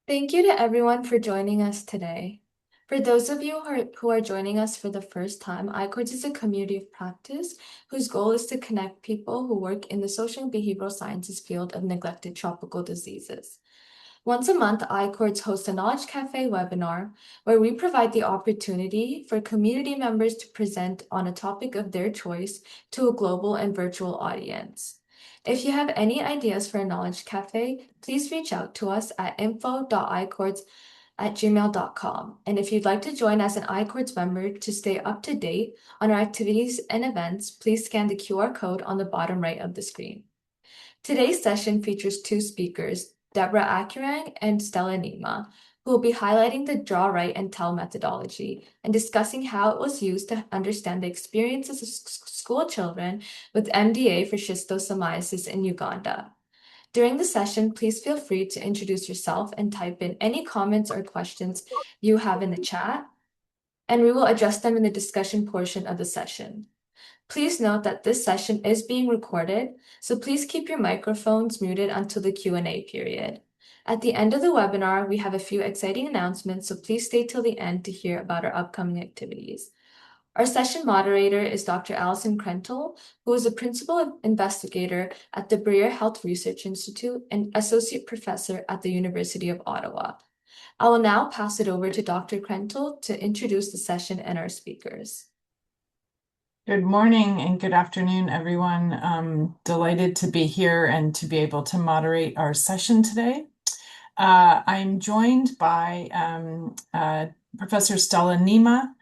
Thank you to everyone for joining us today. For those of you who are joining us for the first time, iCourts is a community of practice whose goal is to connect people who work in the social and behavioral sciences field of neglected tropical diseases. Once a month, iCourts hosts a Knowledge Cafe webinar where we provide the opportunity for community members to present on a topic of their choice to a global and virtual audience. If you have any ideas for a Knowledge Cafe, please reach out to us at info.icourts@gmail.com. And if you'd like to join as an iCourts member to stay up to date on our activities and events, please scan the QR code on the bottom right of the screen. Today's session features two speakers, Deborah Akurang and Stella Neema, who will be highlighting the draw, write, and tell methodology and discussing how it was used to understand the experiences of school children with MDA for schistosomiasis in Uganda. During the session, please feel free to introduce yourself and type in any comments or questions you have in the chat, and we will address them in the discussion portion of the session. Please note that this session is being recorded, so please keep your microphones muted until the Q&A period. At the end of the webinar, we have a few exciting announcements, so please stay till the end to hear about our upcoming activities. Our session moderator is Dr. Alison Krentel, who is a principal investigator at the Bruyere Health Research Institute and associate professor at the University of Ottawa. I will now pass it over to Dr. Krentel to introduce the session and our speakers. Good morning and good afternoon, everyone. I'm delighted to be here and to be able to moderate our session today. I'm joined by Professor Stella Neema.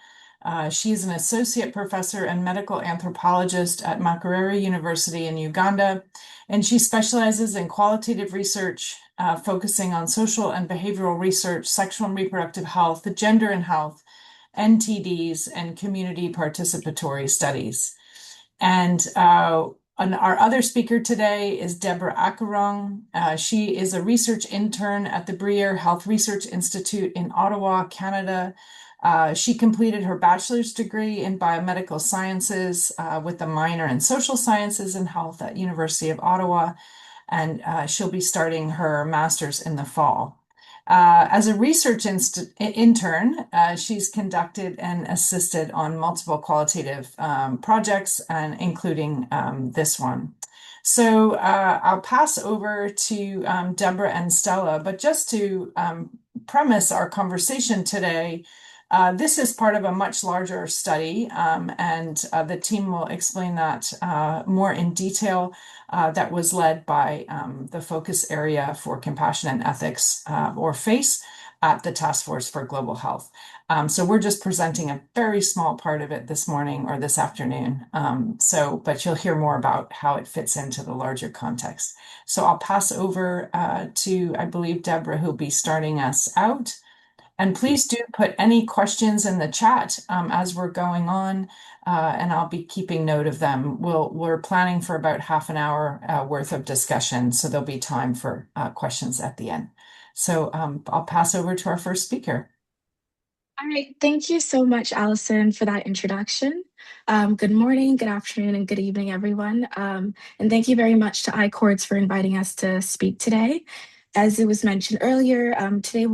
She is an associate professor and medical anthropologist at Makerere University in Uganda, and she specializes in qualitative research, focusing on social and behavioral research, sexual and reproductive health, gender and health, NTDs, and community participatory studies. And our other speaker today is Deborah Akurang. She is a research intern at the Bruyere Health Research Institute in Ottawa, Canada. She completed her bachelor's degree in biomedical sciences with a minor in social sciences and health at University of Ottawa, and she'll be starting her master's in the fall. As a research intern, she's conducted and assisted on multiple qualitative projects, and including this one. So I'll pass over to Deborah and Stella, but just to premise our conversation today, this is part of a much larger study, and the team will explain that more in detail. That was led by the Focus Area for Compassion and Ethics, or FACE, at the Task Force for Global Health. So we're just presenting a very small part of it this morning or this afternoon. But you'll hear more about how it fits into the larger context. So I'll pass over to, I believe, Deborah, who'll be starting us out. And please do put any questions in the chat as we're going on, and I'll be keeping note of them. We're planning for about half an hour worth of discussion, so there'll be time for questions at the end. So I'll pass over to our first speaker. All right, thank you so much, Allison, for that introduction. Good morning, good afternoon, and good evening, everyone. And thank you very much to iCourts for inviting us to speak today. As it was mentioned earlier, today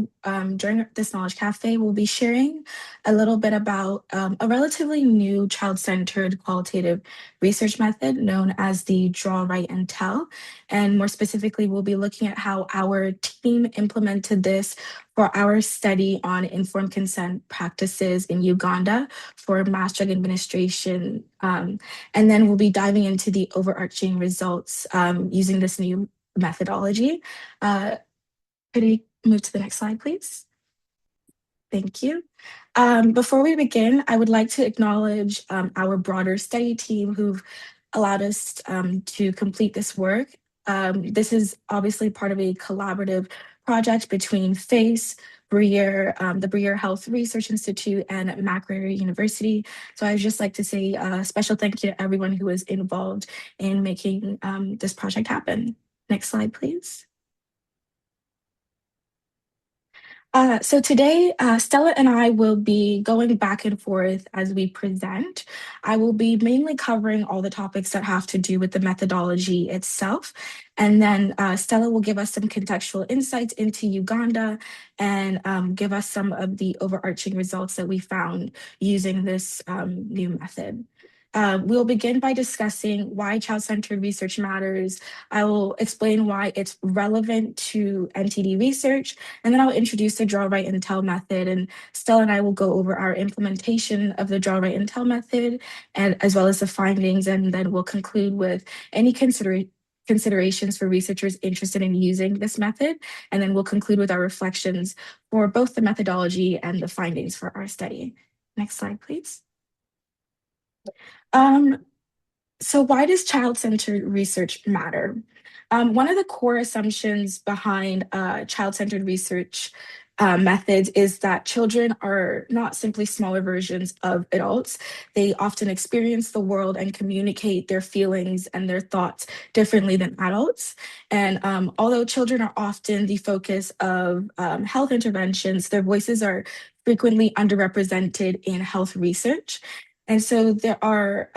during this Knowledge Cafe, we'll be sharing a little bit about a relatively new child-centered qualitative research method known as the draw, write, and tell. And more specifically, we'll be looking at how our team implemented this for our study on informed consent practices in Uganda for mass drug administration. And then we'll be diving into the overarching results using this new methodology. Could I move to the next slide, please? Thank you. Before we begin, I would like to acknowledge our broader study team who've allowed us to complete this work. This is obviously part of a collaborative project between FACE, Bruyere, the Bruyere Health Research Institute, and Makerere University. So I'd just like to say a special thank you to everyone who was involved in making this project happen. Next slide, please. So today, Stella and I will be going back and forth as we present. I will be mainly covering all the topics that have to do with the methodology itself. And then Stella will give us some contextual insights into Uganda and give us some of the overarching results that we found using this new method. We'll begin by discussing why child-centered research matters. I will explain why it's relevant to NTD research, and then I'll introduce the draw, write, and tell method. And Stella and I will go over our implementation of the draw, write, and tell method, and as well as the findings. And then we'll conclude with any considerations for researchers interested in using this method. And then we'll conclude with our reflections for both the methodology and the findings for our study. Next slide, please. So why does child-centered research matter? One of the core assumptions behind child-centered research methods is that children are not simply smaller versions of adults. They often experience the world and communicate their feelings and their thoughts differently than adults. And although children are often the focus of health interventions, their voices are frequently underrepresented in health research. And so there are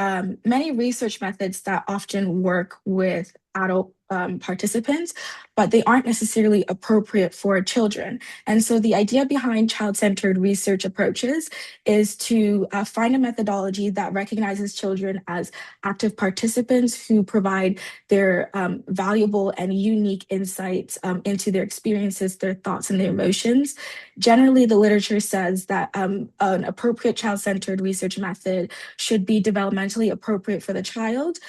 many research methods that often work with adult participants, but they aren't necessarily appropriate for children. And so the idea behind child-centered research approaches is to find a methodology that recognizes children as active participants who provide their valuable and unique insights into their experiences, their thoughts, and their emotions. Generally, the literature says that an appropriate child-centered research method should be developmentally appropriate for the child.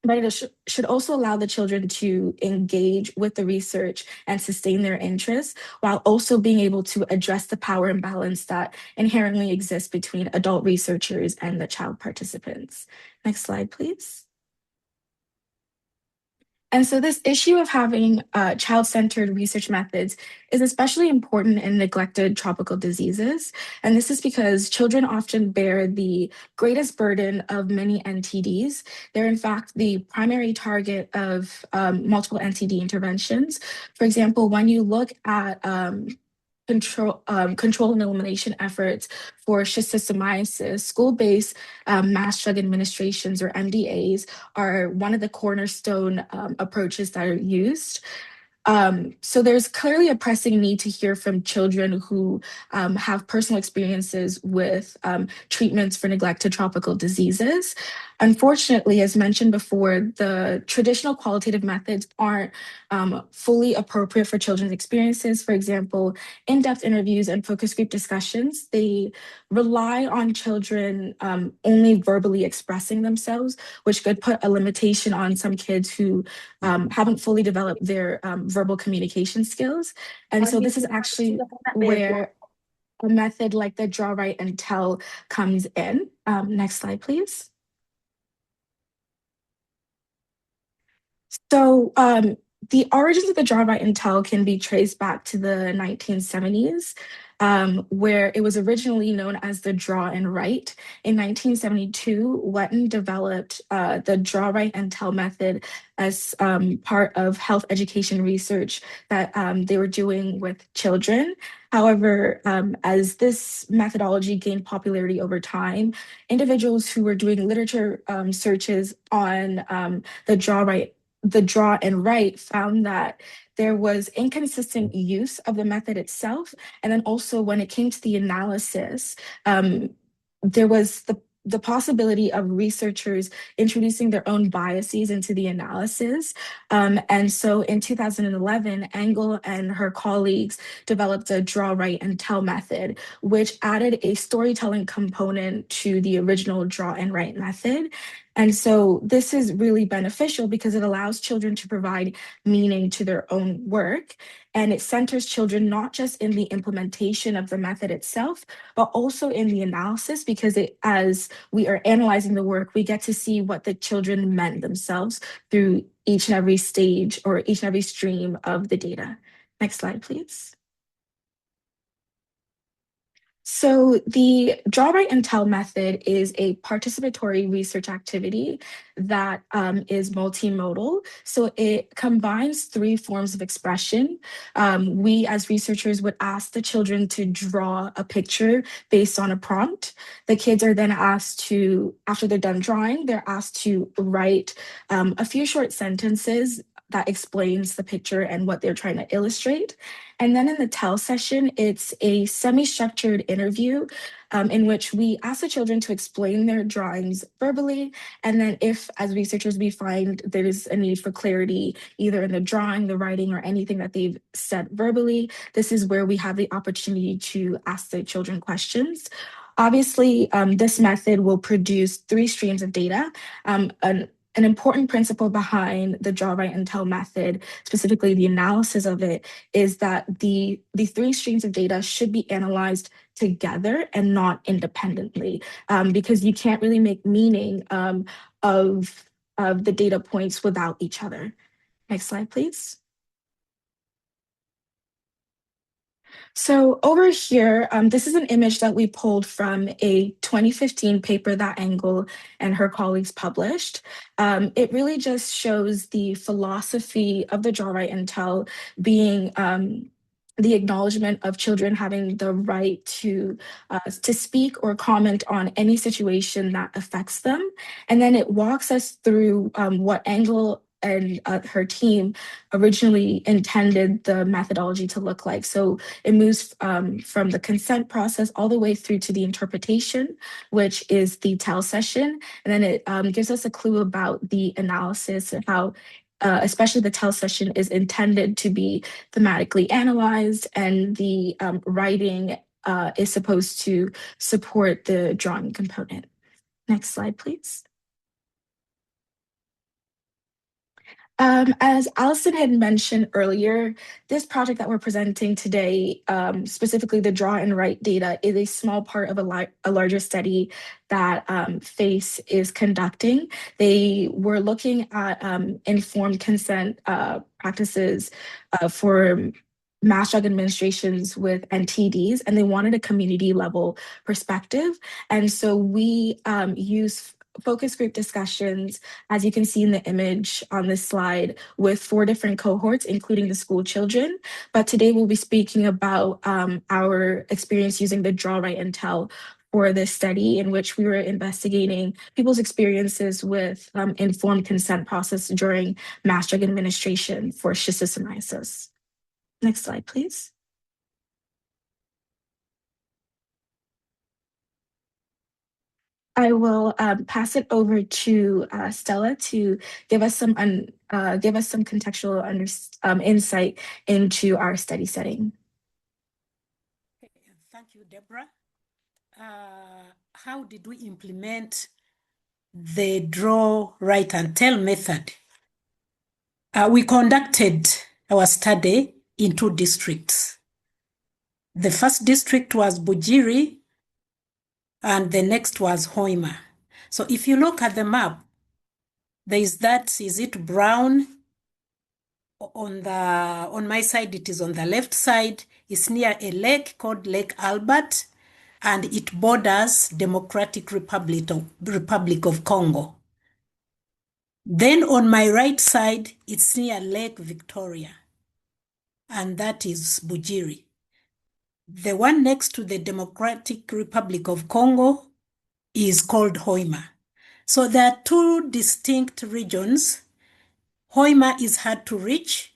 But it should also allow the children to engage with the research and sustain their interests, while also being able to address the power imbalance that inherently exists between adult researchers and the child participants. Next slide, please. And so this issue of having child-centered research methods is especially important in neglected tropical diseases. And this is because children often bear the greatest burden of many NTDs. They're in fact the primary target of multiple NTD interventions. For example, when you look at control and elimination efforts for schistosomiasis, school-based mass drug administrations, or MDAs, are one of the cornerstone approaches that are used. So there's clearly a pressing need to hear from children who have personal experiences with treatments for neglected tropical diseases. Unfortunately, as mentioned before, the traditional qualitative methods aren't fully appropriate for children's experiences. For example, in-depth interviews and focus group discussions, they rely on children only verbally expressing themselves, which could put a limitation on some kids who haven't fully developed their verbal communication skills. And so this is actually where a method like the draw, write, and tell comes in. Next slide, please. So the origins of the draw, write, and tell can be traced back to the 1970s, where it was originally known as the draw and write. In 1972, Wetton developed the draw, write, and tell method as part of health education research that they were doing with children. However, as this methodology gained popularity over time, individuals who were doing literature searches on the draw and write found that there was inconsistent use of the method itself. And then also when it came to the analysis, there was the possibility of researchers introducing their own biases into the analysis. And so in 2011, Engel and her colleagues developed a draw, write, and tell method, which added a storytelling component to the original draw and write method. And so this is really beneficial because it allows children to provide meaning to their own work. And it centers children not just in the implementation of the method itself, but also in the analysis, because as we are analyzing the work, we get to see what the children meant themselves through each and every stage or each and every stream of the data. Next slide, please. So the draw, write, and tell method is a participatory research activity that is multimodal. So it combines three forms of expression. We as researchers would ask the children to draw a picture based on a prompt. The kids are then asked to, after they're done drawing, they're asked to write a few short sentences that explains the picture and what they're trying to illustrate. And then in the tell session, it's a semi-structured interview in which we ask the children to explain their drawings verbally. And then if, as researchers, we find there is a need for clarity, either in the drawing, the writing, or anything that they've said verbally, this is where we have the opportunity to ask the children questions. Obviously, this method will produce three streams of data. An important principle behind the draw, write, and tell method, specifically the analysis of it, is that the three streams of data should be analyzed together and not independently, because you can't really make meaning of the data points without each other. Next slide, please. So over here, this is an image that we pulled from a 2015 paper that Engel and her colleagues published. It really just shows the philosophy of the draw, write, and tell being the acknowledgement of children having the right to speak or comment on any situation that affects them. And then it walks us through what Engel and her team originally intended the methodology to look like. So it moves from the consent process all the way through to the interpretation, which is the tell session. And then it gives us a clue about the analysis and how especially the tell session is intended to be thematically analyzed, and the writing is supposed to support the drawing component. Next slide, please. As Allison had mentioned earlier, this project that we're presenting today, specifically the draw and write data, is a small part of a larger study that FACE is conducting. They were looking at informed consent practices for mass drug administrations with NTDs, and they wanted a community level perspective. And so we use focus group discussions, as you can see in the image on this slide, with 4 different cohorts, including the school children. But today we'll be speaking about our experience using the draw, write, and tell for this study, in which we were investigating people's experiences with informed consent process during mass drug administration for schistosomiasis. Next slide, please. I will pass it over to Stella to give us some contextual insight into our study setting. Thank you, Deborah. How did we implement the draw, write, and tell method? We conducted our study in 2 districts. The first district was Bruyere, and the next was Hoima. So if you look at the map, there is that, is it brown? On my side, it is on the left side. It's near a lake called Lake Albert, and it borders Democratic Republic of Congo. Then on my right side, it's near Lake Victoria, and that is Bruyere. The one next to the Democratic Republic of Congo is called Hoima. So there are 2 distinct regions. Hoima is hard to reach,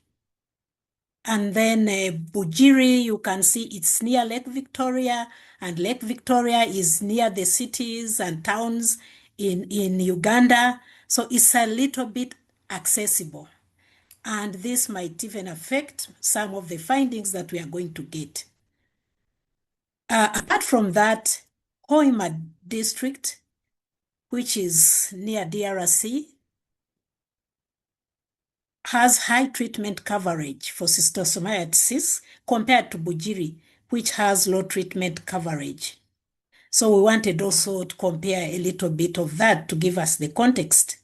and then Bruyere, you can see it's near Lake Victoria, and Lake Victoria is near the cities and towns in Uganda. So it's a little bit accessible. And this might even affect some of the findings that we are going to get. Apart from that, Hoima district, which is near DRC, has high treatment coverage for schistosomiasis compared to Bruyere, which has low treatment coverage. So we wanted also to compare a little bit of that to give us the context.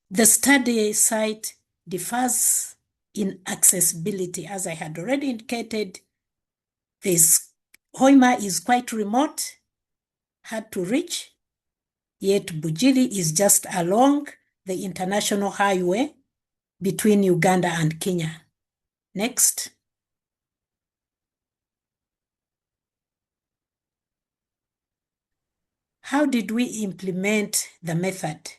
The study site differs in accessibility. As I had already indicated, there's Hoima is quite remote, hard to reach, yet Bujiri is just along the international highway between Uganda and Kenya. Next. How did we implement the method?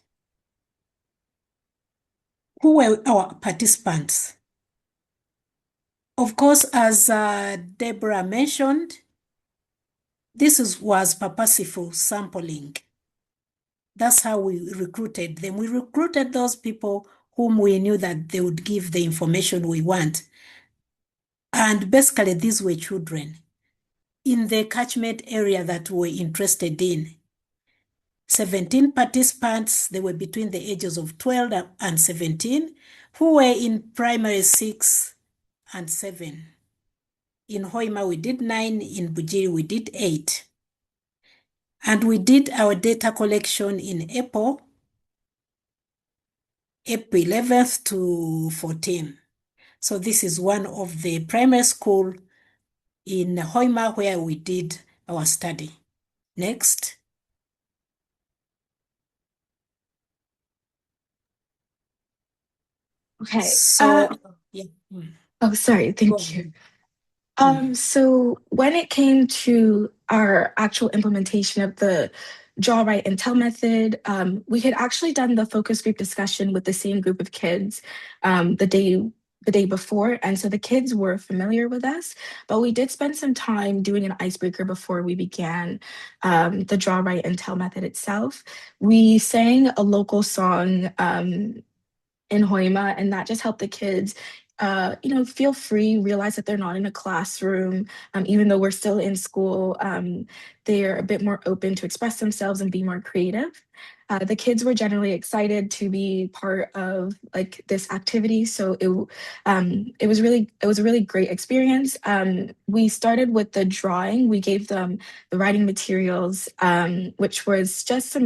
Who were our participants? Of course, as Deborah mentioned, this was purposeful sampling. That's how we recruited them. We recruited those people whom we knew that they would give the information we want. And basically, these were children in the catchment area that we were interested in. 17 participants, they were between the ages of 12 and 17, who were in primary 6 and 7. In Hoima, we did 9. In Bujiri, we did 8. And we did our data collection in April 11th to 14. So this is one of the primary school in Hoima where we did our study. Next. Okay. So, yeah. Oh, sorry. Thank you. So when it came to our actual implementation of the draw, write, and tell method, we had actually done the focus group discussion with the same group of kids the day before, and so the kids were familiar with us, but we did spend some time doing an icebreaker before we began the draw, write, and tell method itself. We sang a local song in Hoima, and that just helped the kids feel free, realize that they're not in a classroom, even though we're still in school. They're a bit more open to express themselves and be more creative. The kids were generally excited to be part of this activity, so it was a really great experience. We started with the drawing. We gave them the writing materials, which was just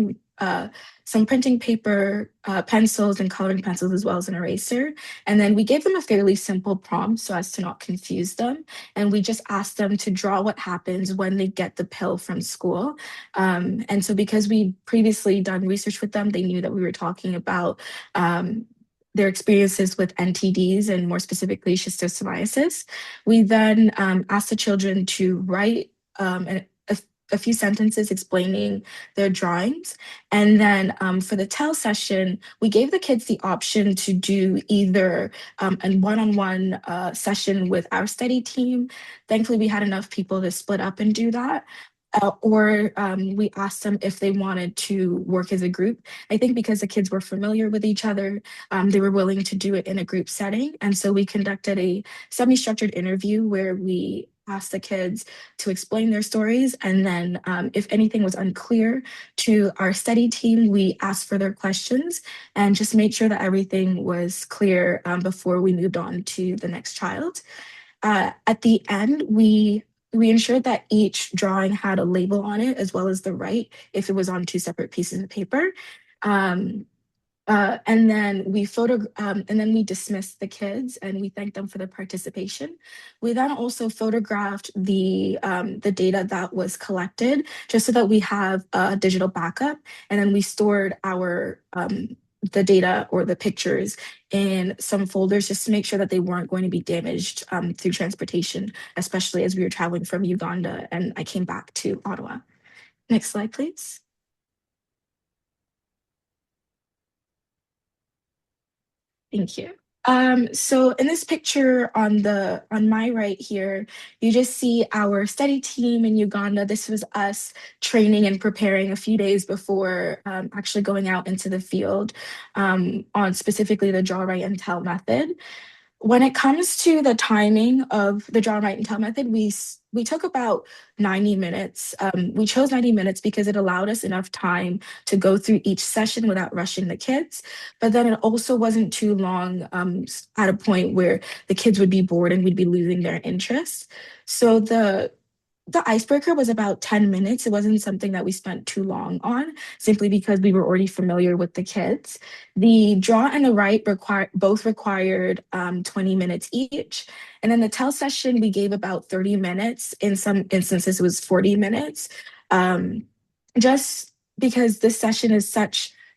some printing paper, pencils, and coloring pencils, as well as an eraser. And then we gave them a fairly simple prompt so as to not confuse them. And we just asked them to draw what happens when they get the pill from school. And so because we previously done research with them, they knew that we were talking about their experiences with NTDs and more specifically schistosomiasis. We then asked the children to write a few sentences explaining their drawings. And then for the tell session, we gave the kids the option to do either a one-on-one session with our study team. Thankfully, we had enough people to split up and do that. Or we asked them if they wanted to work as a group. I think because the kids were familiar with each other, they were willing to do it in a group setting. And so we conducted a semi-structured interview where we asked the kids to explain their stories. And then if anything was unclear to our study team, we asked further questions and just made sure that everything was clear before we moved on to the next child. At the end, we ensured that each drawing had a label on it, as well as the right, if it was on two separate pieces of paper. And then we dismissed the kids and we thanked them for their participation. We then also photographed the data that was collected, just so that we have a digital backup. And then we stored the data or the pictures in some folders just to make sure that they weren't going to be damaged through transportation, especially as we were traveling from Uganda and I came back to Ottawa. Next slide, please. Thank you. So in this picture on my right here, you just see our study team in Uganda. This was us training and preparing a few days before actually going out into the field on specifically the draw, write, and tell method. When it comes to the timing of the draw, write, and tell method, we took about 90 minutes. We chose 90 minutes because it allowed us enough time to go through each session without rushing the kids. But then it also wasn't too long at a point where the kids would be bored and we'd be losing their interest. So The icebreaker was about 10 minutes. It wasn't something that we spent too long on, simply because we were already familiar with the kids. The draw and the write both required 20 minutes each. And then the tell session, we gave about 30 minutes. In some instances, it was 40 minutes. Just because this section is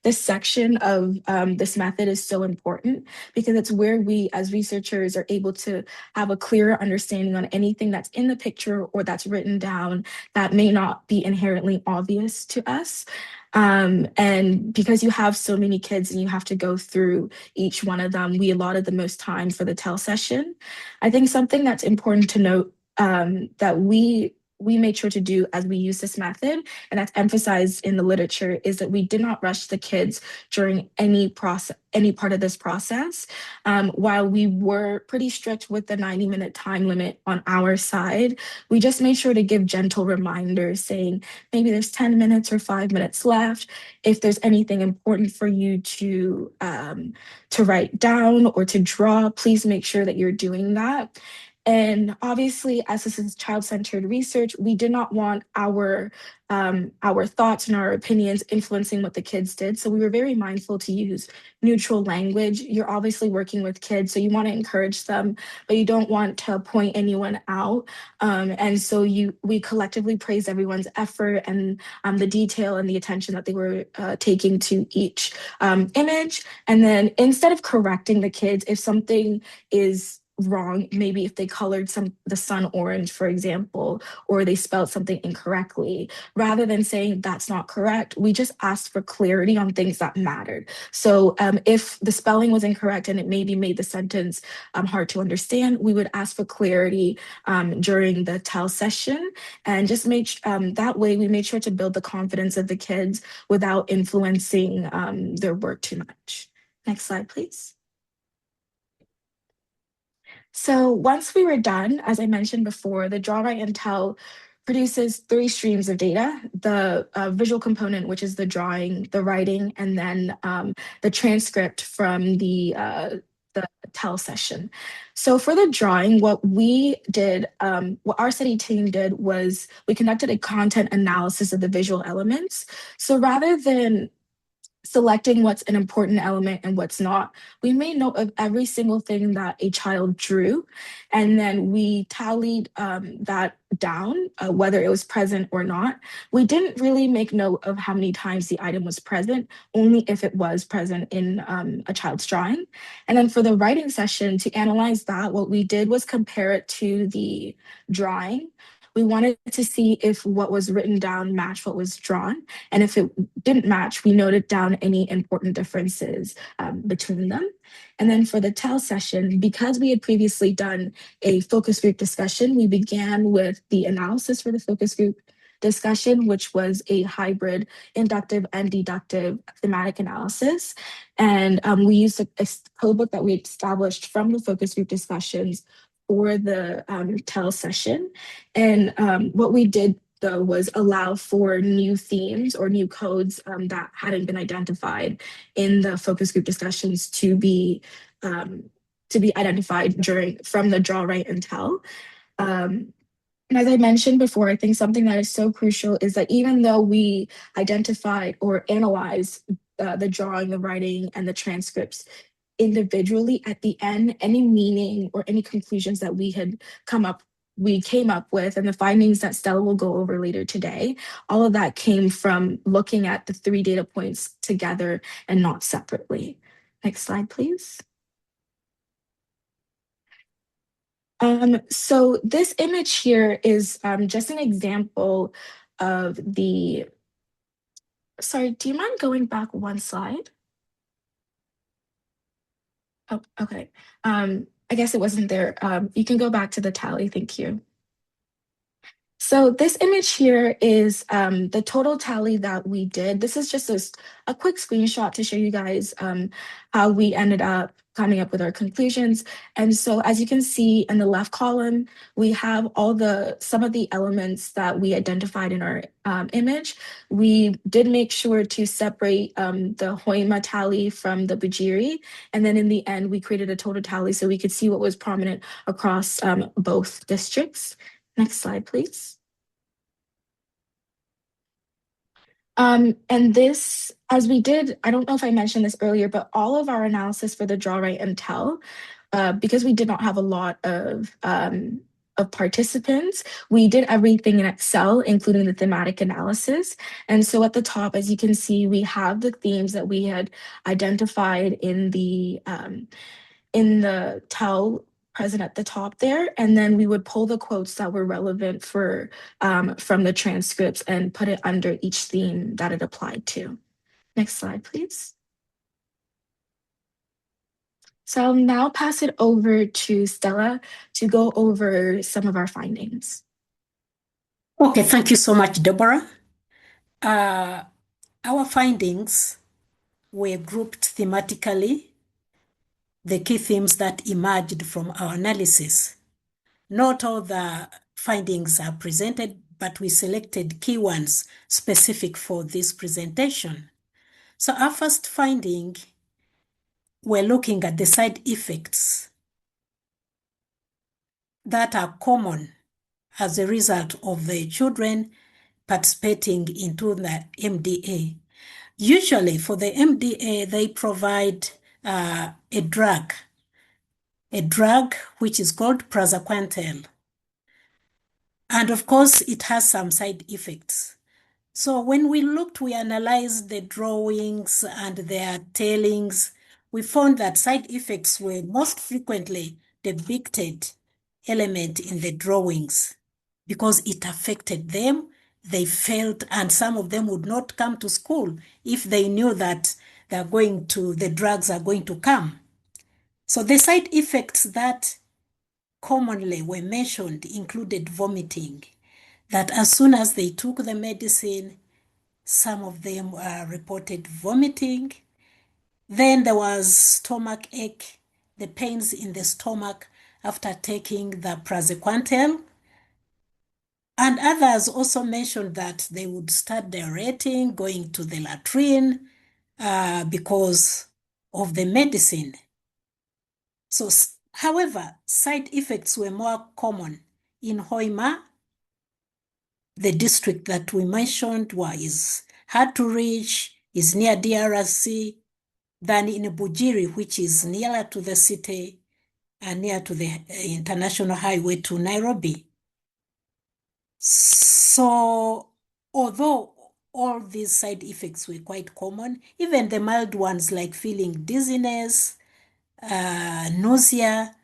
this section of this method is so important, because it's where we as researchers are able to have a clearer understanding on anything that's in the picture or that's written down that may not be inherently obvious to us. And because you have so many kids and you have to go through each one of them, we allotted the most time for the tell session. I think something that's important to note that we made sure to do as we use this method, and that's emphasized in the literature, is that we did not rush the kids during any part of this process. While we were pretty strict with the 90-minute time limit on our side, we just made sure to give gentle reminders saying, maybe there's 10 minutes or 5 minutes left. If there's anything important for you to write down or to draw, please make sure that you're doing that. And obviously, as this is child-centered research, we did not want our thoughts and our opinions influencing what the kids did. So we were very mindful to use neutral language. You're obviously working with kids, so you want to encourage them, but you don't want to point anyone out. And so we collectively praise everyone's effort and the detail and the attention that they were taking to each image. And then instead of correcting the kids, if something is wrong, maybe if they colored the sun orange, for example, or they spelled something incorrectly, rather than saying that's not correct, we just asked for clarity on things that mattered. So if the spelling was incorrect and it maybe made the sentence hard to understand, we would ask for clarity during the tell session, and just that way we made sure to build the confidence of the kids without influencing their work too much. Next slide, please. So once we were done, as I mentioned before, the draw, write, and tell produces 3 streams of data: the visual component, which is the drawing, the writing, and then the transcript from the tell session. So for the drawing, what we did, what our study team did, was we conducted a content analysis of the visual elements. So rather than selecting what's an important element and what's not, we made note of every single thing that a child drew, and then we tallied that down, whether it was present or not. We didn't really make note of how many times the item was present, only if it was present in a child's drawing. And then for the writing session, to analyze that, what we did was compare it to the drawing. We wanted to see if what was written down matched what was drawn. And if it didn't match, we noted down any important differences between them. And then for the tell session, because we had previously done a focus group discussion, we began with the analysis for the focus group discussion, which was a hybrid inductive and deductive thematic analysis. And we used a codebook that we established from the focus group discussions for the tell session. And what we did, though, was allow for new themes or new codes that hadn't been identified in the focus group discussions to be identified from the draw, write, and tell. And as I mentioned before, I think something that is so crucial is that even though we identified or analyzed the drawing, the writing, and the transcripts individually, at the end, any meaning or any conclusions that we came up with, and the findings that Stella will go over later today, all of that came from looking at the 3 data points together and not separately. Next slide, please. So this image here is just an example of sorry, do you mind going back one slide? Oh, okay. I guess it wasn't there. You can go back to the tally. Thank you. So this image here is the total tally that we did. This is just a quick screenshot to show you guys how we ended up coming up with our conclusions. And so as you can see in the left column, we have some of the elements that we identified in our image. We did make sure to separate the Hoima tally from the Bruyere. And then in the end, we created a total tally so we could see what was prominent across both districts. Next slide, please. And this, as we did, I don't know if I mentioned this earlier, but all of our analysis for the draw, write, and tell, because we did not have a lot of participants, we did everything in Excel, including the thematic analysis. And so at the top, as you can see, we have the themes that we had identified in the tell present at the top there, and then we would pull the quotes that were relevant for from the transcripts and put it under each theme that it applied to. Next slide, please. So I'll now pass it over to Stella to go over some of our findings. Okay, thank you so much, Deborah. Our findings were grouped thematically, the key themes that emerged from our analysis. Not all the findings are presented, but we selected key ones specific for this presentation. So our first finding, we're looking at the side effects that are common as a result of the children participating into the MDA. Usually for the MDA, they provide a drug which is called praziquantel. And of course, it has some side effects. So when we analyzed the drawings and their tellings, we found that side effects were most frequently depicted element in the drawings because it affected them. They felt, and some of them would not come to school if they knew that the drugs are going to come. So the side effects that commonly were mentioned included vomiting, that as soon as they took the medicine, some of them reported vomiting. Then there was stomach ache, the pains in the stomach after taking the praziquantel. And others also mentioned that they would start diarrheating, going to the latrine because of the medicine. So, however, side effects were more common in Hoima. The district that we mentioned is hard to reach, is near DRC, than in Bujiri, which is nearer to the city and near to the international highway to Nairobi. So, although all these side effects were quite common, even the mild ones like feeling dizziness, nausea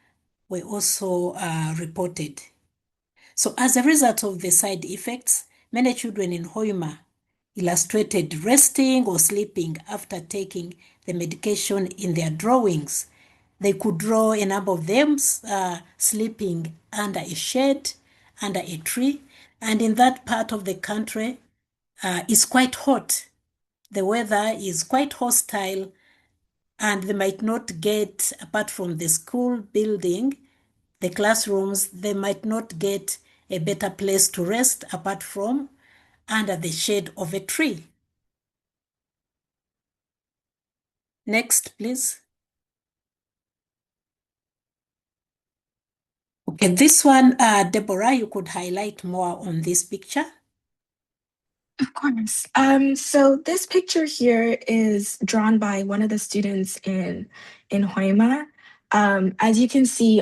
were also reported. So as a result of the side effects, many children in Hoima illustrated resting or sleeping after taking the medication in their drawings. They could draw a number of them sleeping under a shade, under a tree, and in that part of the country, it's quite hot. The weather is quite hostile, and they might not get, apart from the school building, the classrooms, they might not get a better place to rest apart from under the shade of a tree. Next, please. Okay, this one, Deborah, you could highlight more on this picture. Of course. So this picture here is drawn by one of the students in Hoima. As you can see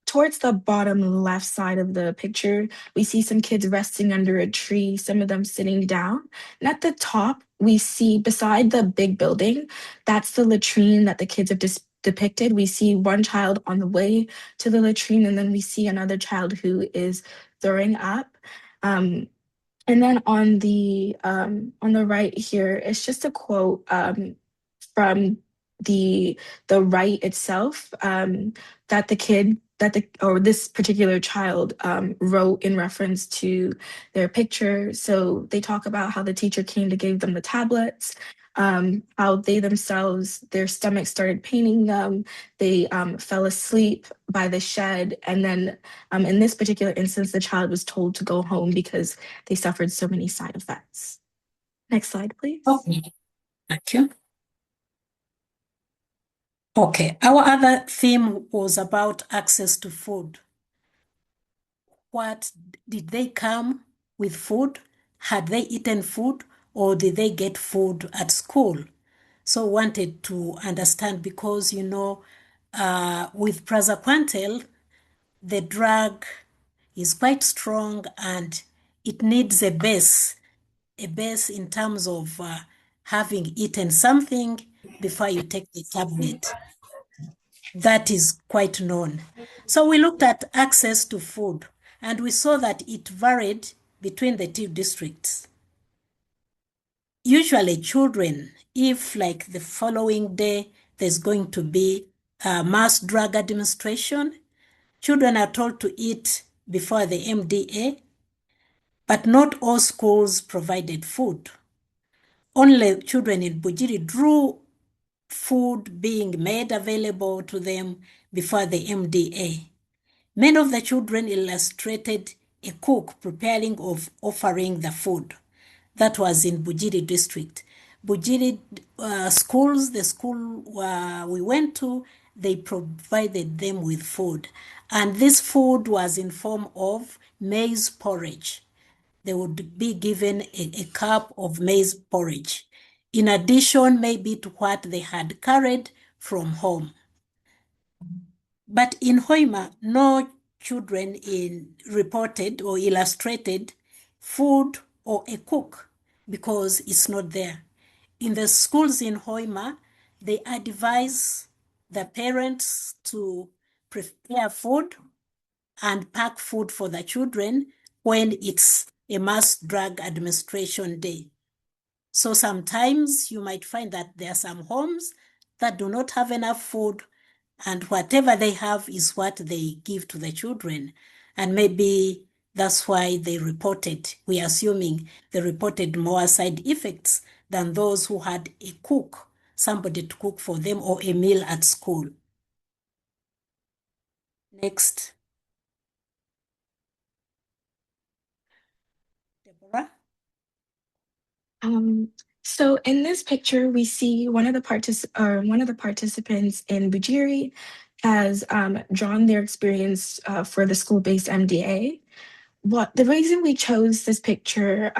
towards the bottom left side of the picture, we see some kids resting under a tree, some of them sitting down. And at the top, we see beside the big building, that's the latrine that the kids have depicted. We see one child on the way to the latrine, and then we see another child who is throwing up. And then on the right here, it's just a quote from the right itself that this particular child wrote in reference to their picture. So they talk about how the teacher came to give them the tablets, how they themselves, their stomach started paining them, they fell asleep by the shed, and then in this particular instance, the child was told to go home because they suffered so many side effects. Next slide, please. Okay, thank you. Okay, our other theme was about access to food. What did they come with food? had they eaten food or did they get food at school? So wanted to understand because, with praziquantel, the drug is quite strong and it needs a base in terms of having eaten something before you take the tablet. That is quite known. So we looked at access to food and we saw that it varied between the two districts. Usually children, if like the following day there's going to be a mass drug administration, children are told to eat before the MDA, but not all schools provided food. Only children in Bujiri drew food being made available to them before the MDA. Many of the children illustrated a cook preparing of offering the food. That was in Bujiri district. Bujiri schools, the school we went to, they provided them with food. And this food was in form of maize porridge. They would be given a cup of maize porridge, in addition maybe to what they had carried from home. But in Hoima, no children reported or illustrated food or a cook because it's not there. In the schools in Hoima, they advise the parents to prepare food and pack food for the children when it's a mass drug administration day. So sometimes you might find that there are some homes that do not have enough food, and whatever they have is what they give to the children. And maybe that's why they reported, we are assuming they reported more side effects than those who had a cook, somebody to cook for them, or a meal at school. Next. Deborah? So in this picture, we see one of the participants in Bujiri has drawn their experience for the school-based MDA. The reason we chose this picture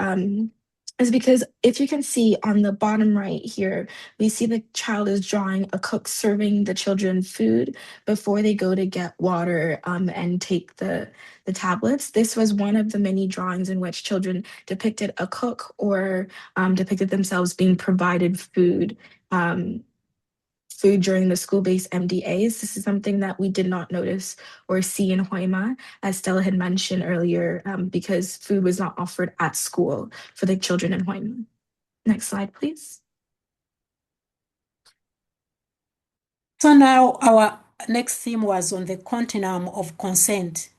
is because if you can see on the bottom right here, we see the child is drawing a cook serving the children food before they go to get water and take the tablets. This was one of the many drawings in which children depicted a cook or depicted themselves being provided food during the school-based MDAs. This is something that we did not notice or see in Hoima, as Stella had mentioned earlier, because food was not offered at school for the children in Hoima. Next slide, please. So now our next theme was on the continuum of consent.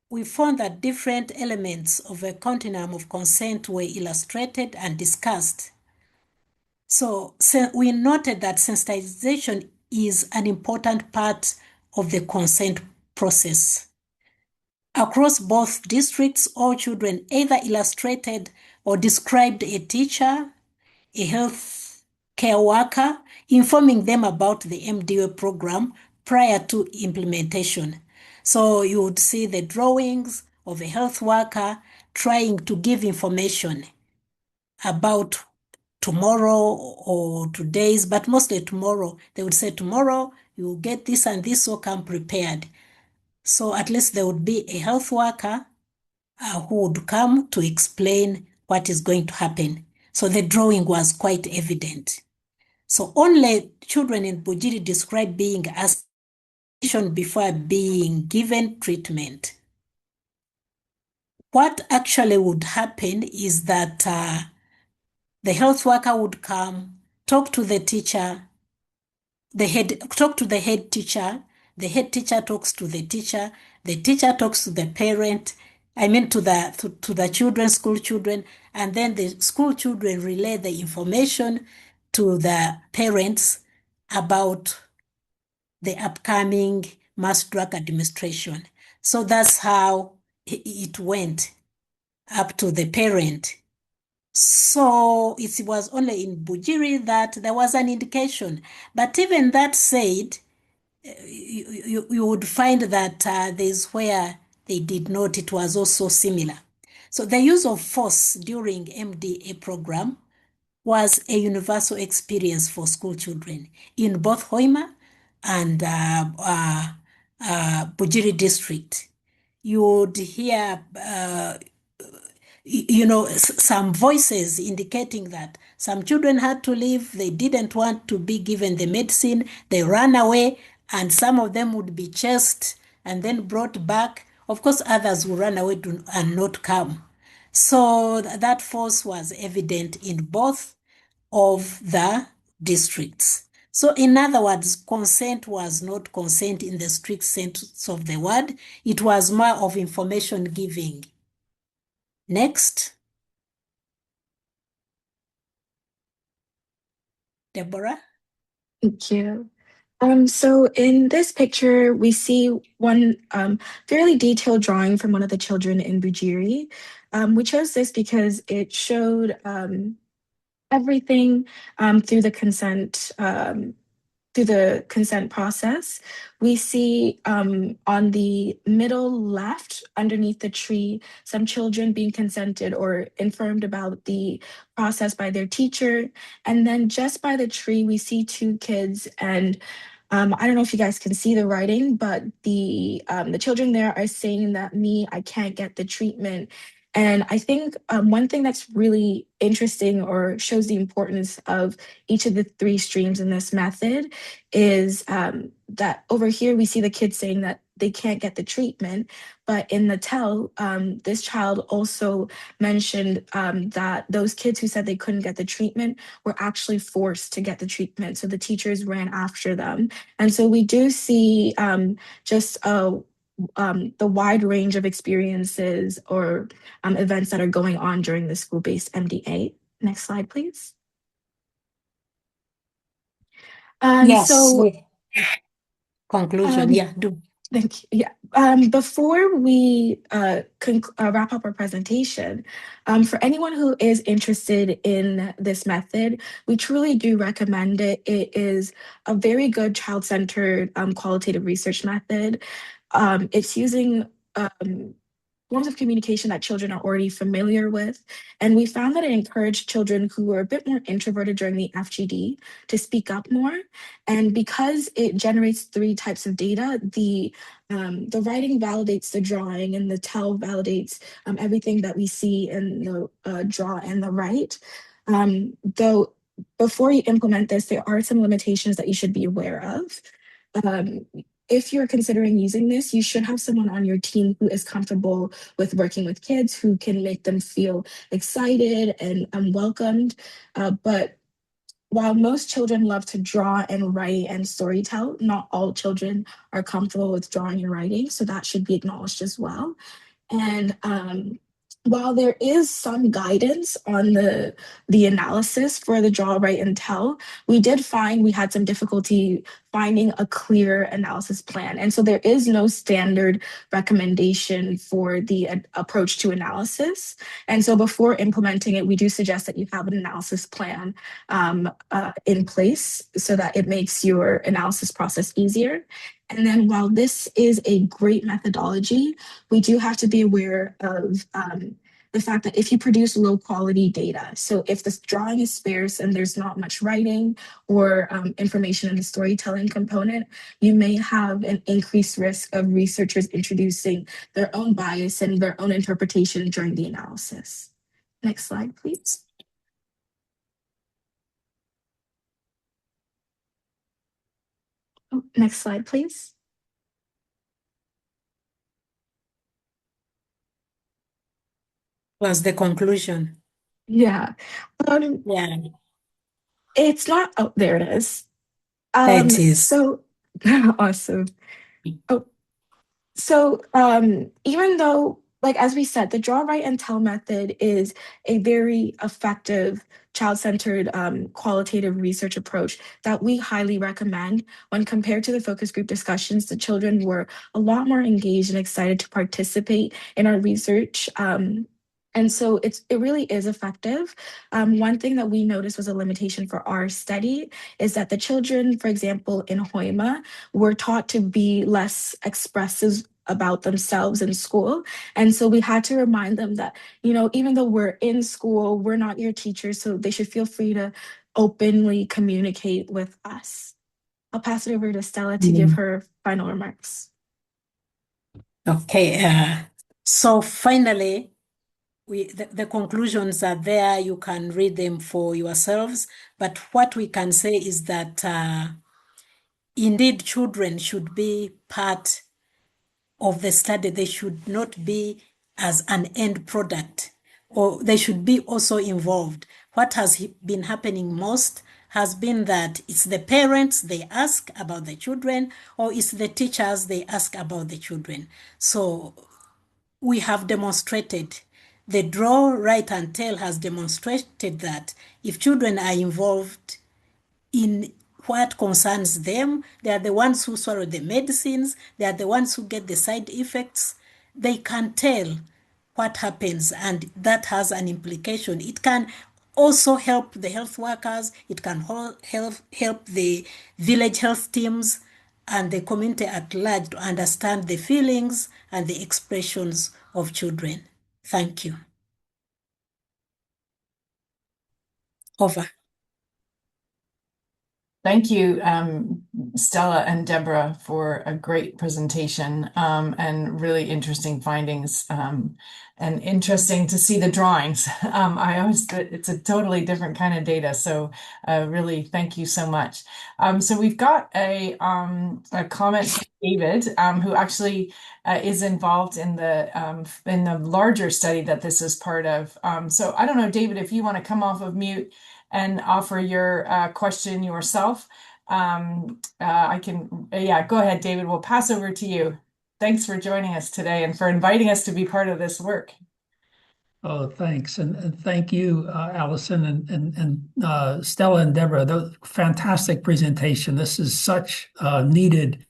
We found that different elements of a continuum of consent were illustrated and discussed. So we noted that sensitization is an important part of the consent process. Across both districts, all children either illustrated or described a teacher, a health care worker, informing them about the MDA program prior to implementation. So you would see the drawings of a health worker trying to give information about tomorrow or today's, but mostly tomorrow. They would say tomorrow you will get this and this, so come prepared. So at least there would be a health worker who would come to explain what is going to happen. So the drawing was quite evident. So only children in Bujiri described being asked before being given treatment. What actually would happen is that the health worker would come, talk to the teacher, talk to the head teacher talks to the teacher talks to the parent, to the children, school children, and then the school children relay the information to the parents about the upcoming mass drug administration. So that's how it went up to the parent. So it was only in Bujiri that there was an indication. But even that said, you would find that there's where they did not, it was also similar. So the use of force during MDA program was a universal experience for school children in both Hoima and Bujiri district. You would hear some voices indicating that some children had to leave. They didn't want to be given the medicine. They ran away, and some of them would be chased and then brought back. Of course, others would run away and not come. So that force was evident in both of the districts. So in other words, consent was not consent in the strict sense of the word. It was more of information giving. Next. Deborah? Thank you. So in this picture, we see one fairly detailed drawing from one of the children in Bujiri. We chose this because it showed everything through the consent process. We see on the middle left, underneath the tree, some children being consented or informed about the process by their teacher. And then just by the tree, we see two kids, and I don't know if you guys can see the writing, but the children there are saying that I can't get the treatment. And I think one thing that's really interesting or shows the importance of each of the three streams in this method is that over here we see the kids saying that they can't get the treatment, but in the tell, this child also mentioned that those kids who said they couldn't get the treatment were actually forced to get the treatment. So the teachers ran after them. And so we do see just the wide range of experiences or events that are going on during the school-based MDA. Next slide, please. Yes. So conclusion, do. Thank you. Before we wrap up our presentation, for anyone who is interested in this method, we truly do recommend it. It is a very good child-centered qualitative research method. It's using forms of communication that children are already familiar with. And we found that it encouraged children who were a bit more introverted during the FGD to speak up more. And because it generates three types of data, the writing validates the drawing, and the tell validates everything that we see in the draw and the write. Though before you implement this, there are some limitations that you should be aware of. If you're considering using this, you should have someone on your team who is comfortable with working with kids, who can make them feel excited and welcomed. But while most children love to draw and write and storytell, not all children are comfortable with drawing and writing, so that should be acknowledged as well. And while there is some guidance on the analysis for the draw, write, and tell, we did find we had some difficulty finding a clear analysis plan. And so there is no standard recommendation for the approach to analysis. And so before implementing it, we do suggest that you have an analysis plan in place so that it makes your analysis process easier. And then while this is a great methodology, we do have to be aware of the fact that if you produce low quality data, so if the drawing is sparse and there's not much writing or information in the storytelling component, you may have an increased risk of researchers introducing their own bias and their own interpretation during the analysis. Next slide, please. Oh, next slide, please. Was the conclusion. Yeah. It's not, oh, there it is. It is. So, awesome. Oh, so even though, like, as we said, the draw, write, and tell method is a very effective child-centered qualitative research approach that we highly recommend. When compared to the focus group discussions, the children were a lot more engaged and excited to participate in our research. And so it really is effective. One thing that we noticed was a limitation for our study is that the children, for example, in Hoima, were taught to be less expressive about themselves in school. And so we had to remind them that, even though we're in school, we're not your teachers, so they should feel free to openly communicate with us. I'll pass it over to Stella to give her final remarks. Okay, so finally, the conclusions are there. You can read them for yourselves. But what we can say is that indeed children should be part of the study. They should not be as an end product, or they should be also involved. What has been happening most has been that it's the parents, they ask about the children, or it's the teachers, they ask about the children. So we have demonstrated, the draw, write, and tell has demonstrated that if children are involved in what concerns them, they are the ones who swallow the medicines, they are the ones who get the side effects, they can tell what happens, and that has an implication. It can also help the health workers, it can help the village health teams and the community at large to understand the feelings and the expressions of children. Thank you. Over. Thank you, Stella and Deborah, for a great presentation and really interesting findings, and interesting to see the drawings. It's a totally different kind of data, so really thank you so much. So we've got a comment from David, who actually is involved in the larger study that this is part of. So I don't know, David, if you want to come off of mute and offer your question yourself. I can, go ahead, David. We'll pass over to you. Thanks for joining us today and for inviting us to be part of this work. Oh, thanks. And thank you, Allison and Stella and Deborah. The fantastic presentation. This is such needed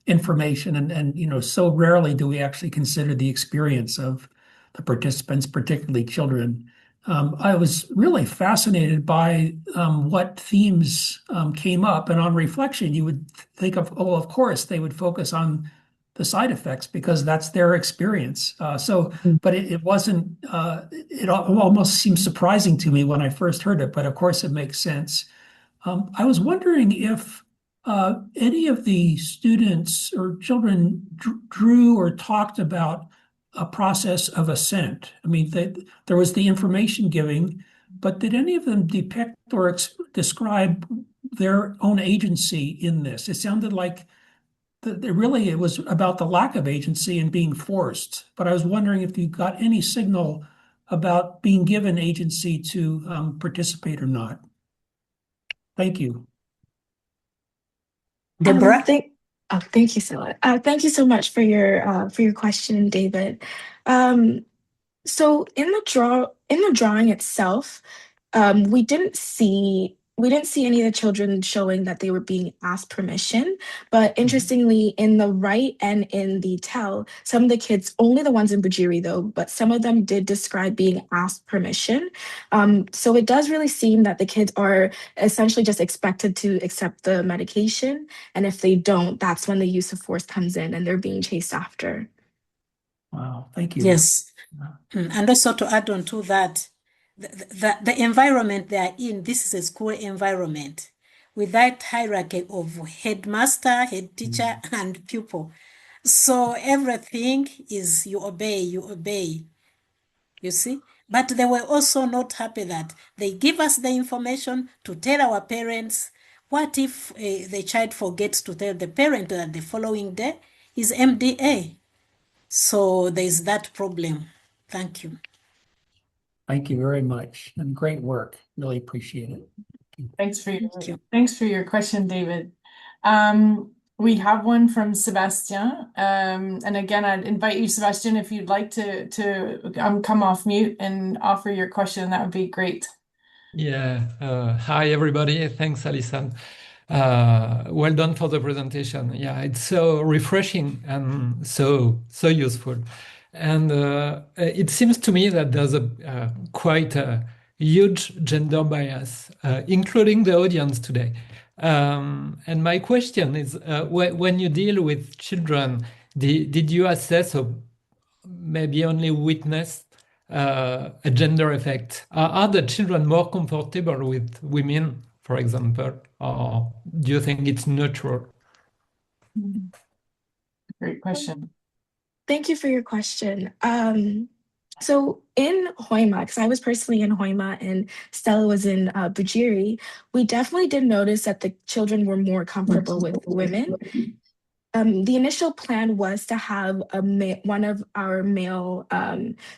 information. And so rarely do we actually consider the experience of the participants, particularly children. I was really fascinated by what themes came up. And on reflection, you would think of course, they would focus on the side effects because that's their experience. But it wasn't, it almost seemed surprising to me when I first heard it, but of course it makes sense. I was wondering if any of the students or children drew or talked about a process of assent. I mean, there was the information giving, but did any of them depict or describe their own agency in this? It sounded like it was about the lack of agency and being forced. But I was wondering if you got any signal about being given agency to participate or not. Thank you. Deborah? Thank you, Stella. Thank you so much for your question, David. So in the drawing itself, we didn't see any of the children showing that they were being asked permission. But interestingly, in the right and in the tell, some of the kids, only the ones in Bruyere though, but some of them did describe being asked permission. So it does really seem that the kids are essentially just expected to accept the medication. And if they don't, that's when the use of force comes in and they're being chased after. Wow, thank you. Yes. And also to add on to that, the environment they are in, this is a school environment with that hierarchy of headmaster, head teacher, and pupil. So everything is you obey, you see. But they were also not happy that they give us the information to tell our parents. What if the child forgets to tell the parent that the following day is MDA? So there's that problem. Thank you. Thank you very much. And great work. Really appreciate it. Thanks for your question, David. We have one from Sebastian. And again, I'd invite you, Sebastian, if you'd like to come off mute and offer your question, that would be great. Yeah. Hi, everybody. Thanks, Alison. Well done for the presentation. Yeah, it's so refreshing and so useful. And it seems to me that there's quite a huge gender bias, including the audience today. And my question is, when you deal with children Did you assess or maybe only witness a gender effect? Are the children more comfortable with women, for example, or do you think it's neutral? Great question. Thank you for your question. So in Hoima, because I was personally in Hoima and Stella was in Bruyere, we definitely did notice that the children were more comfortable with women. The initial plan was to have one of our male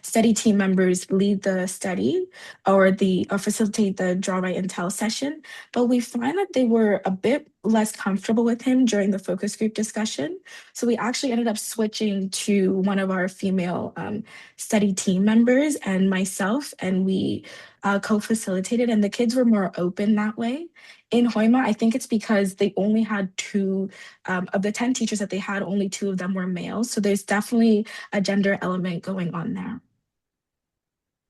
study team members lead the study or facilitate the draw, write, and tell session, but we find that they were a bit less comfortable with him during the focus group discussion. So we actually ended up switching to one of our female study team members and myself, and we co-facilitated, and the kids were more open that way. In Hoima, I think it's because they only had two of the 10 teachers that they had, only 2 of them were males. So there's definitely a gender element going on there.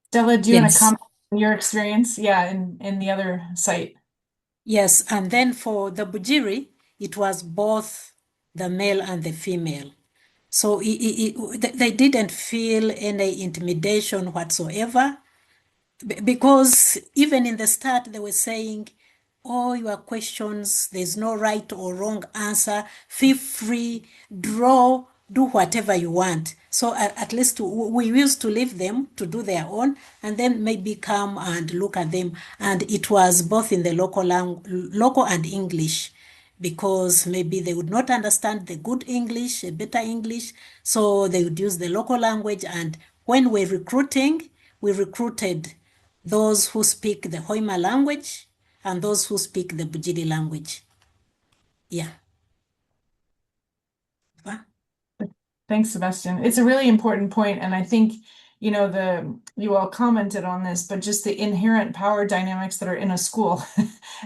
Stella, do you want to Yes. comment on your experience? Yeah, in the other site. Yes, and then for the Bruyere, it was both the male and the female. So they didn't feel any intimidation whatsoever, because even in the start they were saying, "Oh, your questions, there's no right or wrong answer. Feel free, draw, do whatever you want." So at least we used to leave them to do their own and then maybe come and look at them. And it was both in the local and English, because maybe they would not understand the good English, better English. So they would use the local language. And when we're recruiting, we recruited those who speak the Hoima language and those who speak the Bruyere language. Yeah. Thanks, Sebastian. It's a really important point, and I think, you know, you all commented on this, but just the inherent power dynamics that are in a school.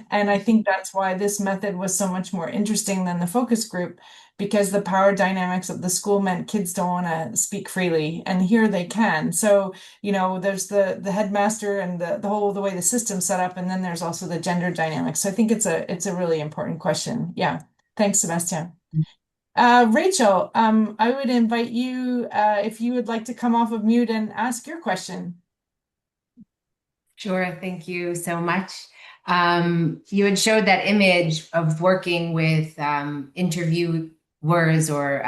And I think that's why this method was so much more interesting than the focus group, because the power dynamics of the school meant kids don't want to speak freely, and here they can. So, you know, there's the headmaster and the way the system's set up, and then there's also the gender dynamics. So I think it's a really important question. Yeah. Thanks, Sebastian. Rachel, I would invite you if you would like to come off of mute and ask your question. Sure, thank you so much. You had showed that image of working with interviewers or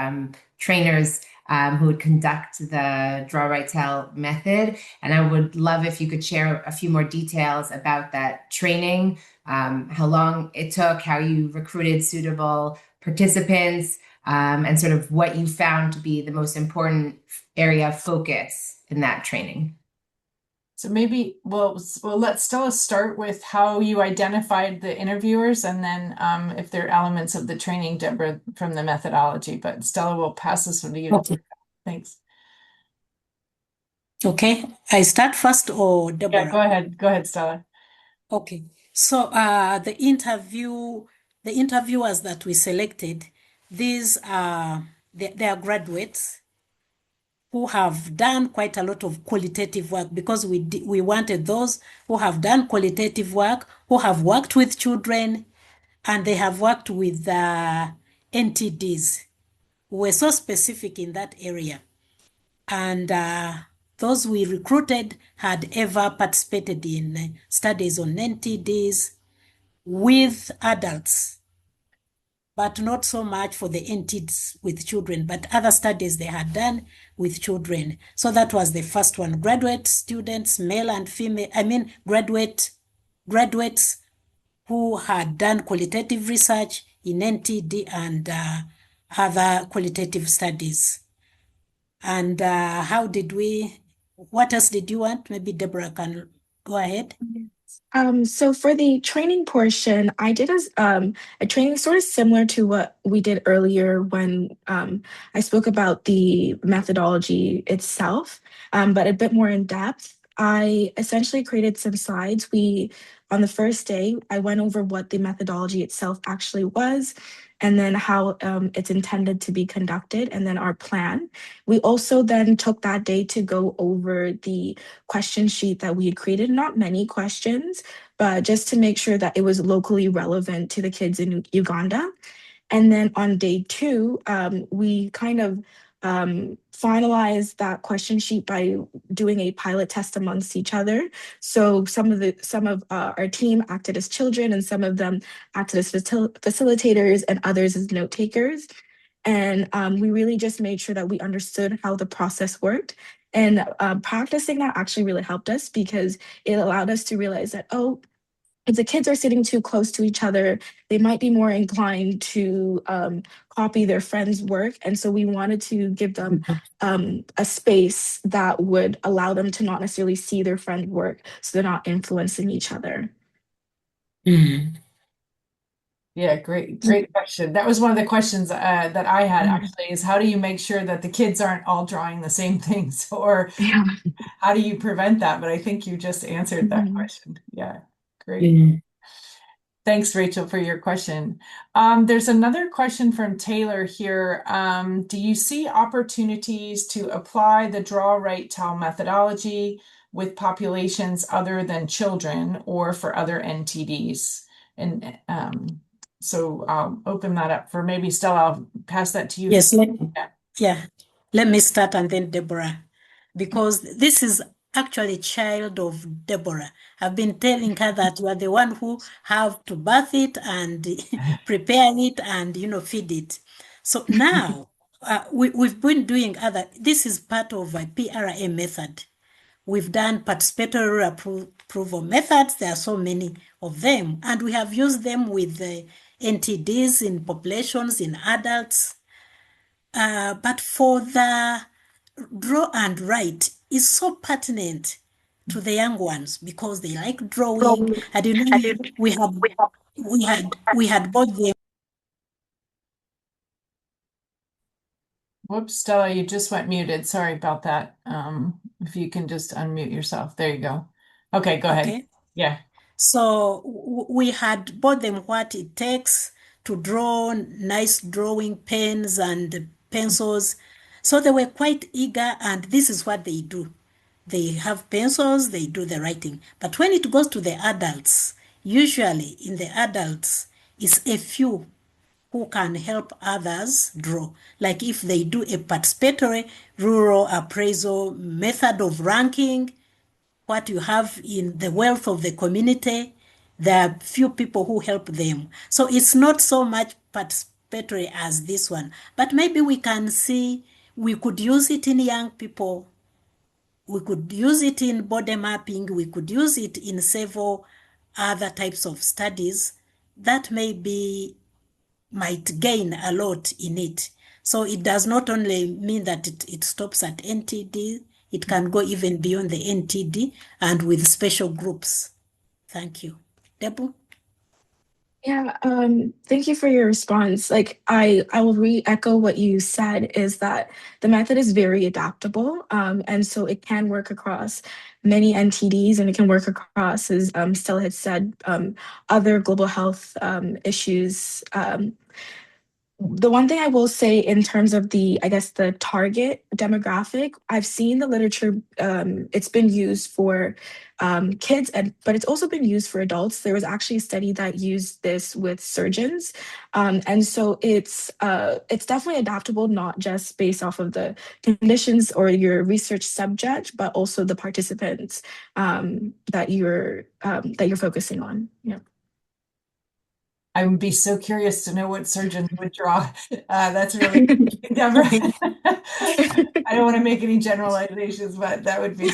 trainers who would conduct the draw, write, tell method. And I would love if you could share a few more details about that training, how long it took, how you recruited suitable participants, and sort of what you found to be the most important area of focus in that training. So maybe we'll let Stella start with how you identified the interviewers, and then if there are elements of the training, Deborah, from the methodology. But Stella will pass this one to you. Okay. Thanks. Okay, I start first or Deborah? Yeah, go ahead. Go ahead, Stella. Okay, so the interviewers that we selected, these are they are graduates who have done quite a lot of qualitative work, because we wanted those who have done qualitative work, who have worked with children, and they have worked with NTDs. We're so specific in that area. And those we recruited had ever participated in studies on NTDs with adults, but not so much for the NTDs with children, but other studies they had done with children. So that was the first one. Graduate students, male and female, graduates who had done qualitative research in NTD and other qualitative studies. And what else did you want? Maybe Deborah can go ahead. So for the training portion, I did a training sort of similar to what we did earlier when I spoke about the methodology itself, but a bit more in depth. I essentially created some slides. On the first day, I went over what the methodology itself actually was, and then how it's intended to be conducted, and then our plan. We also then took that day to go over the question sheet that we had created, not many questions, but just to make sure that it was locally relevant to the kids in Uganda. And then on day 2, we kind of finalized that question sheet by doing a pilot test amongst each other. So some of our team acted as children, and some of them acted as facilitators, and others as note takers. And we really just made sure that we understood how the process worked. And practicing that actually really helped us, because it allowed us to realize that, oh, if the kids are sitting too close to each other, they might be more inclined to copy their friends' work. And so we wanted to give them a space that would allow them to not necessarily see their friend work, so they're not influencing each other. Yeah, great question. That was one of the questions that I had actually, is how do you make sure that the kids aren't all drawing the same things, or how do you prevent that? But I think you just answered that question. Yeah, great. Thanks, Rachel, for your question. There's another question from Taylor here. Do you see opportunities to apply the draw, write, tell methodology with populations other than children or for other NTDs? And so I'll open that up for maybe Stella. I'll pass that to you. Yes, let me start, and then Deborah, because this is actually a child of Deborah. I've been telling her that you are the one who have to bath it and prepare it and, feed it. So now we've been doing this is part of a PRA method. We've done participatory approval methods. There are so many of them, and we have used them with the NTDs in populations, in adults. But for the draw and write is so pertinent to the young ones, because they like drawing. And we had both them. Whoops, Stella, you just went muted. Sorry about that. If you can just unmute yourself. There you go. Okay, go ahead. Okay. Yeah. So we had bought them what it takes to draw, nice drawing pens and pencils. So they were quite eager, and this is what they do. They have pencils, they do the writing. But when it goes to the adults, usually in the adults, it's a few who can help others draw. Like if they do a participatory rural appraisal method of ranking, what you have in the wealth of the community, there are few people who help them. So it's not so much participatory as this one, but maybe we can see we could use it in young people. We could use it in body mapping. We could use it in several other types of studies that might gain a lot in it. So it does not only mean that it stops at NTD, it can go even beyond the NTD and with special groups. Thank you. Deborah? Yeah, thank you for your response. Like, I will re-echo what you said, is that the method is very adaptable. And so it can work across many NTDs, and it can work across, as Stella had said, other global health issues. The one thing I will say in terms of the target demographic, I've seen the literature, it's been used for kids, but it's also been used for adults. There was actually a study that used this with surgeons. And so it's definitely adaptable, not just based off of the conditions or your research subject, but also the participants that you're focusing on. Yeah. I would be so curious to know what surgeons would draw. That's really Deborah. I don't want to make any generalizations, but that would be.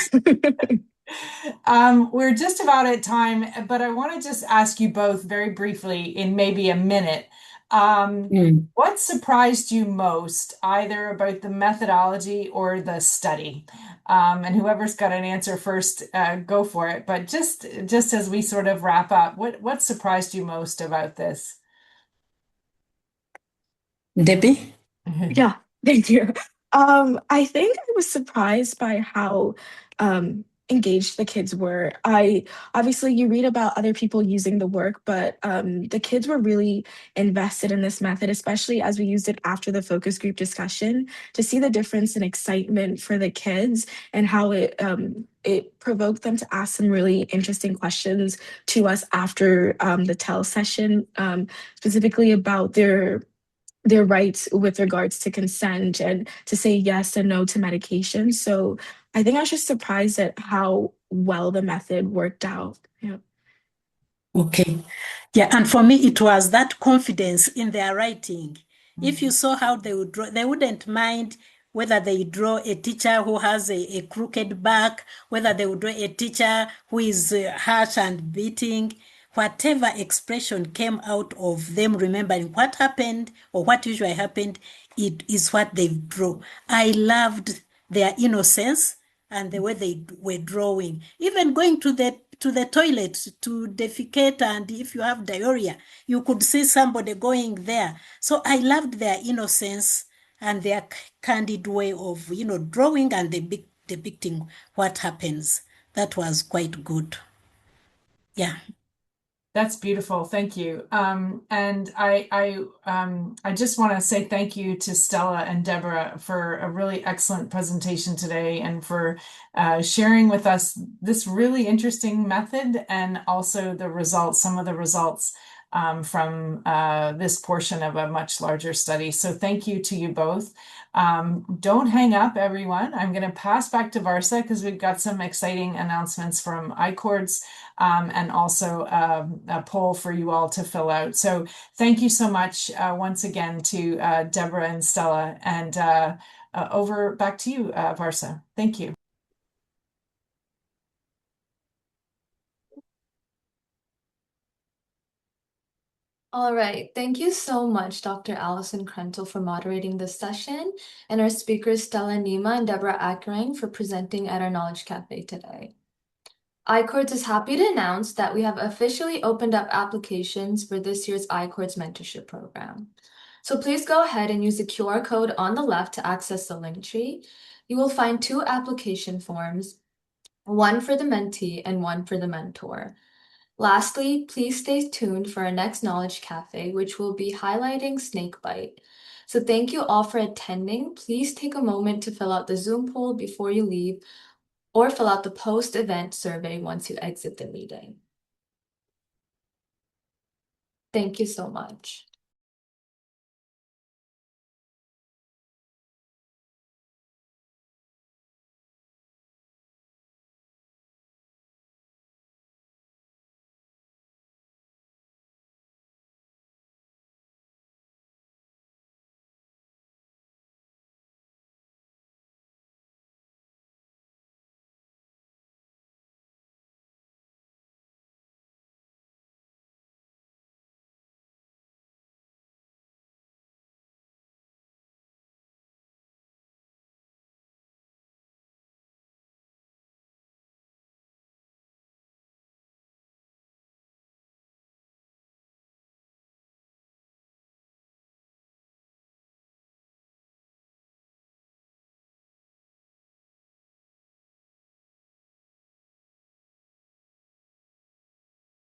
We're just about at time, but I want to just ask you both very briefly in maybe a minute. What surprised you most, either about the methodology or the study? And whoever's got an answer first, go for it. But just as we sort of wrap up, what surprised you most about this? Debbie? Yeah, thank you. I think I was surprised by how engaged the kids were. Obviously you read about other people using the work, but the kids were really invested in this method, especially as we used it after the focus group discussion, to see the difference in excitement for the kids and how it provoked them to ask some really interesting questions to us after the TEL session, specifically about their their rights with regards to consent and to say yes and no to medication. So I think I was just surprised at how well the method worked out. Yeah. Okay. Yeah, and for me, it was that confidence in their writing. If you saw how they would draw, they wouldn't mind whether they draw a teacher who has a crooked back, whether they would draw a teacher who is harsh and beating. Whatever expression came out of them remembering what happened or what usually happened, it is what they draw. I loved their innocence and the way they were drawing, even going to the toilet to defecate, and if you have diarrhea, you could see somebody going there. So I loved their innocence and their candid way of, drawing and depicting what happens. That was quite good. Yeah. That's beautiful. Thank you. And I just want to say thank you to Stella and Deborah for a really excellent presentation today and for sharing with us this really interesting method and also the results, some of the results from this portion of a much larger study. So thank you to you both. Don't hang up, everyone. I'm going to pass back to Varsa because we've got some exciting announcements from iCords and also a poll for you all to fill out. So thank you so much once again to Deborah and Stella, and over back to you, Varsa. Thank you. All right, thank you so much, Dr. Alison Krentel, for moderating this session, and our speakers Stella Neema and Deborah Akurang for presenting at our Knowledge Cafe today. iCords is happy to announce that we have officially opened up applications for this year's iCords mentorship program. So please go ahead and use the QR code on the left to access the link tree. You will find 2 application forms, one for the mentee and one for the mentor. Lastly, please stay tuned for our next Knowledge Cafe, which will be highlighting snakebite. So thank you all for attending. Please take a moment to fill out the Zoom poll before you leave, or fill out the post-event survey once you exit the meeting. Thank you so much.